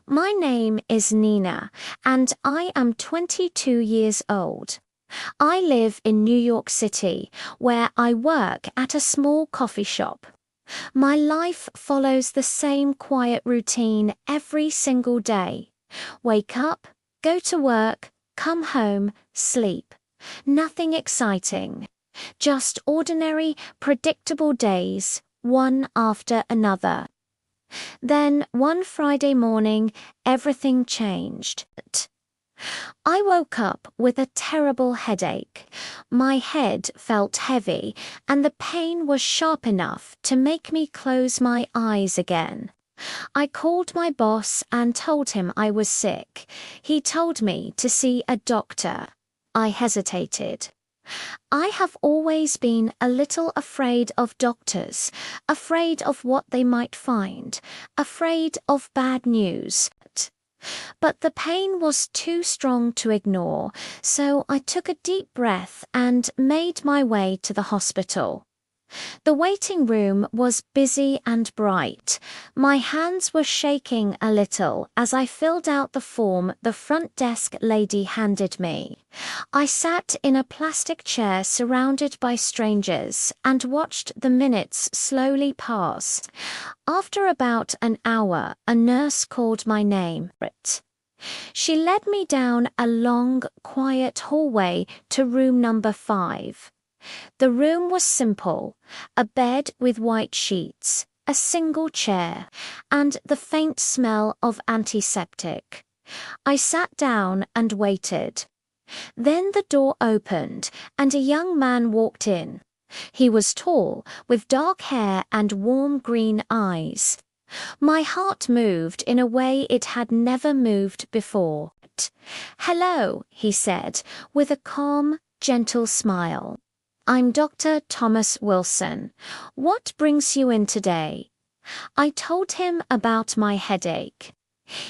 My name is Nina, and I am 22 years old. I live in New York City, where I work at a small coffee shop. My life follows the same quiet routine every single day. Wake up, go to work, come home, sleep. Nothing exciting. Just ordinary, predictable days, one after another. Then, one Friday morning, everything changed. I woke up with a terrible headache. My head felt heavy, and the pain was sharp enough to make me close my eyes again. I called my boss and told him I was sick. He told me to see a doctor. I hesitated. I have always been a little afraid of doctors, afraid of what they might find, afraid of bad news. But the pain was too strong to ignore, so I took a deep breath and made my way to the hospital. The waiting room was busy and bright. My hands were shaking a little as I filled out the form the front desk lady handed me. I sat in a plastic chair surrounded by strangers and watched the minutes slowly pass. After about an hour, a nurse called my name. She led me down a long, quiet hallway to room number 5. The room was simple, a bed with white sheets, a single chair, and the faint smell of antiseptic. I sat down and waited. Then the door opened, and a young man walked in. He was tall, with dark hair and warm green eyes. My heart moved in a way it had never moved before. "Hello," he said, with a calm, gentle smile. "I'm Dr. Thomas Wilson. What brings you in today?" I told him about my headache.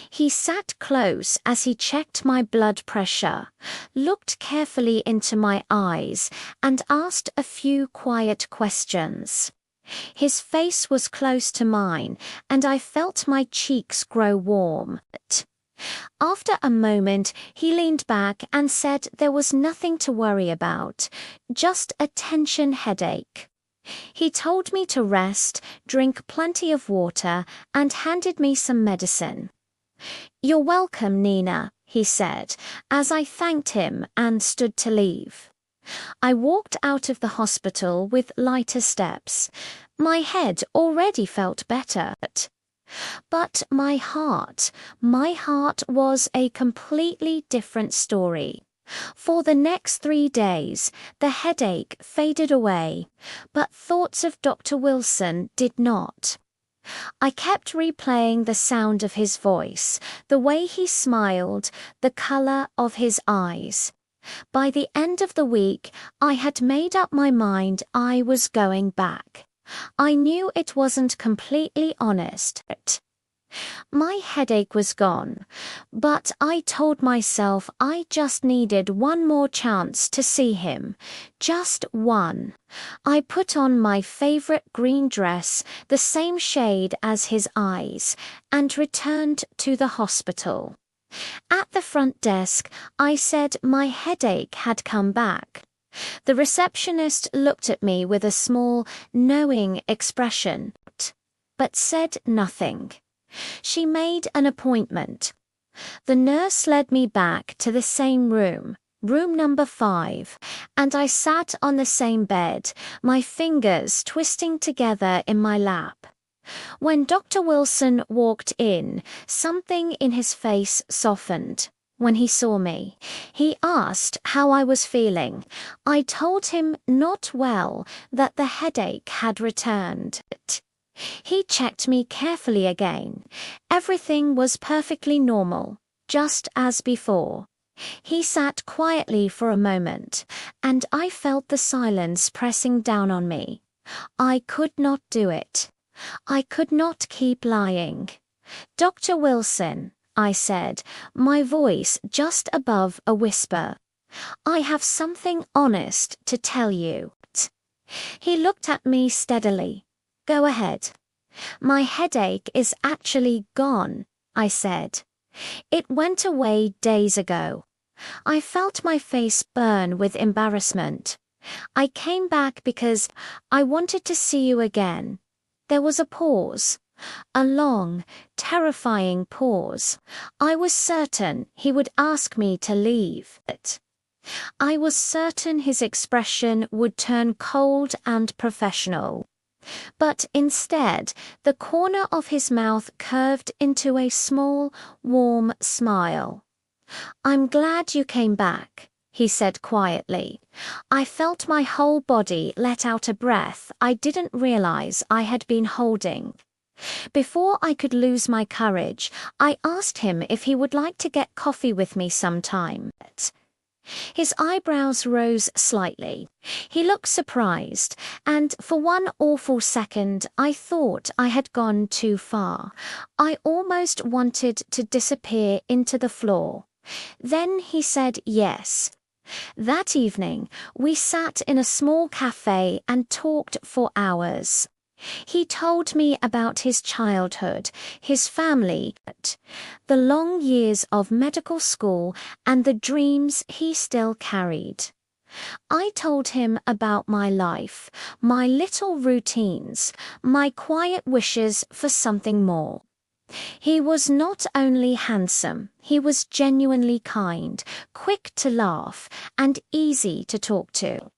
He sat close as he checked my blood pressure, looked carefully into my eyes, and asked a few quiet questions. His face was close to mine, and I felt my cheeks grow warm. After a moment, he leaned back and said there was nothing to worry about, just a tension headache. He told me to rest, drink plenty of water, and handed me some medicine. "You're welcome, Nina," he said, as I thanked him and stood to leave. I walked out of the hospital with lighter steps. My head already felt better. But my heart was a completely different story. For the next 3 days, the headache faded away, but thoughts of Dr. Wilson did not. I kept replaying the sound of his voice, the way he smiled, the color of his eyes. By the end of the week, I had made up my mind I was going back. I knew it wasn't completely honest. My headache was gone, but I told myself I just needed one more chance to see him. Just one. I put on my favorite green dress, the same shade as his eyes, and returned to the hospital. At the front desk, I said my headache had come back. The receptionist looked at me with a small, knowing expression, but said nothing. She made an appointment. The nurse led me back to the same room, room number 5, and I sat on the same bed, my fingers twisting together in my lap. When Dr. Wilson walked in, something in his face softened. When he saw me, he asked how I was feeling. I told him not well, that the headache had returned. He checked me carefully again. Everything was perfectly normal, just as before. He sat quietly for a moment, and I felt the silence pressing down on me. I could not do it. I could not keep lying. "Dr. Wilson," I said, my voice just above a whisper, "I have something honest to tell you." He looked at me steadily. "Go ahead." "My headache is actually gone," I said. It went away days ago. I felt my face burn with embarrassment. I came back because I wanted to see you again. There was a pause. A long, terrifying pause. I was certain he would ask me to leave. I was certain his expression would turn cold and professional. But instead, the corner of his mouth curved into a small, warm smile. "I'm glad you came back," he said quietly. I felt my whole body let out a breath I didn't realize I had been holding. Before I could lose my courage, I asked him if he would like to get coffee with me sometime. His eyebrows rose slightly. He looked surprised, and for one awful second I thought I had gone too far. I almost wanted to disappear into the floor. Then he said yes. That evening, we sat in a small cafe and talked for hours. He told me about his childhood, his family, the long years of medical school, and the dreams he still carried. I told him about my life, my little routines, my quiet wishes for something more. He was not only handsome, he was genuinely kind, quick to laugh, and easy to talk to.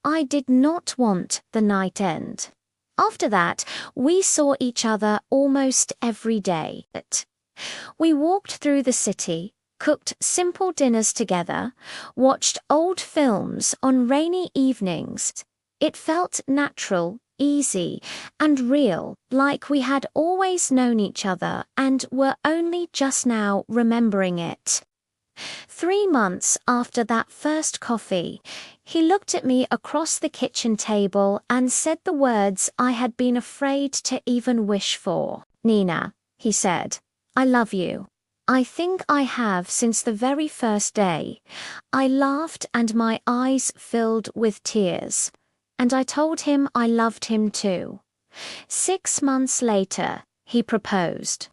I did not want the night end. After that, we saw each other almost every day. We walked through the city, cooked simple dinners together, watched old films on rainy evenings. It felt natural, easy, and real, like we had always known each other and were only just now remembering it. 3 months after that first coffee, he looked at me across the kitchen table and said the words I had been afraid to even wish for. "Nina," he said, "I love you. I think I have since the very first day." I laughed and my eyes filled with tears. And I told him I loved him too. 6 months later, he proposed.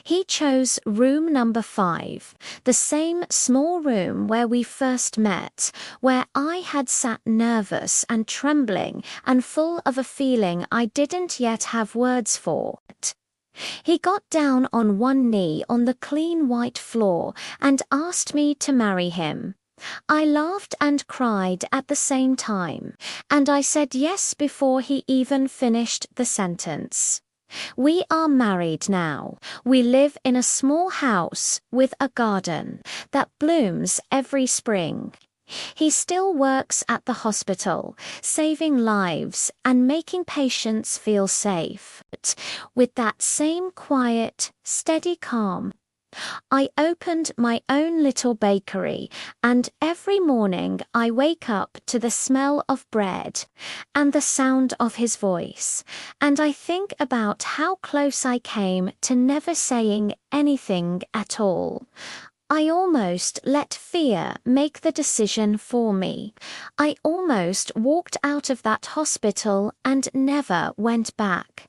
He chose room number 5, the same small room where we first met, where I had sat nervous and trembling and full of a feeling I didn't yet have words for. He got down on one knee on the clean white floor and asked me to marry him. I laughed and cried at the same time, and I said yes before he even finished the sentence. We are married now. We live in a small house with a garden that blooms every spring. He still works at the hospital, saving lives and making patients feel safe, with that same quiet, steady calm. I opened my own little bakery, and every morning I wake up to the smell of bread and the sound of his voice, and I think about how close I came to never saying anything at all. I almost let fear make the decision for me. I almost walked out of that hospital and never went back.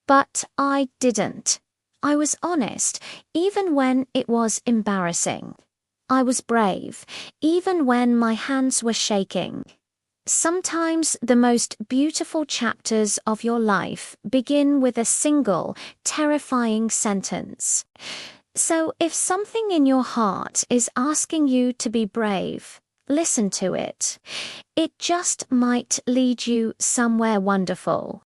But I didn't. I was honest, even when it was embarrassing. I was brave, even when my hands were shaking. Sometimes the most beautiful chapters of your life begin with a single, terrifying sentence. So if something in your heart is asking you to be brave, listen to it. It just might lead you somewhere wonderful.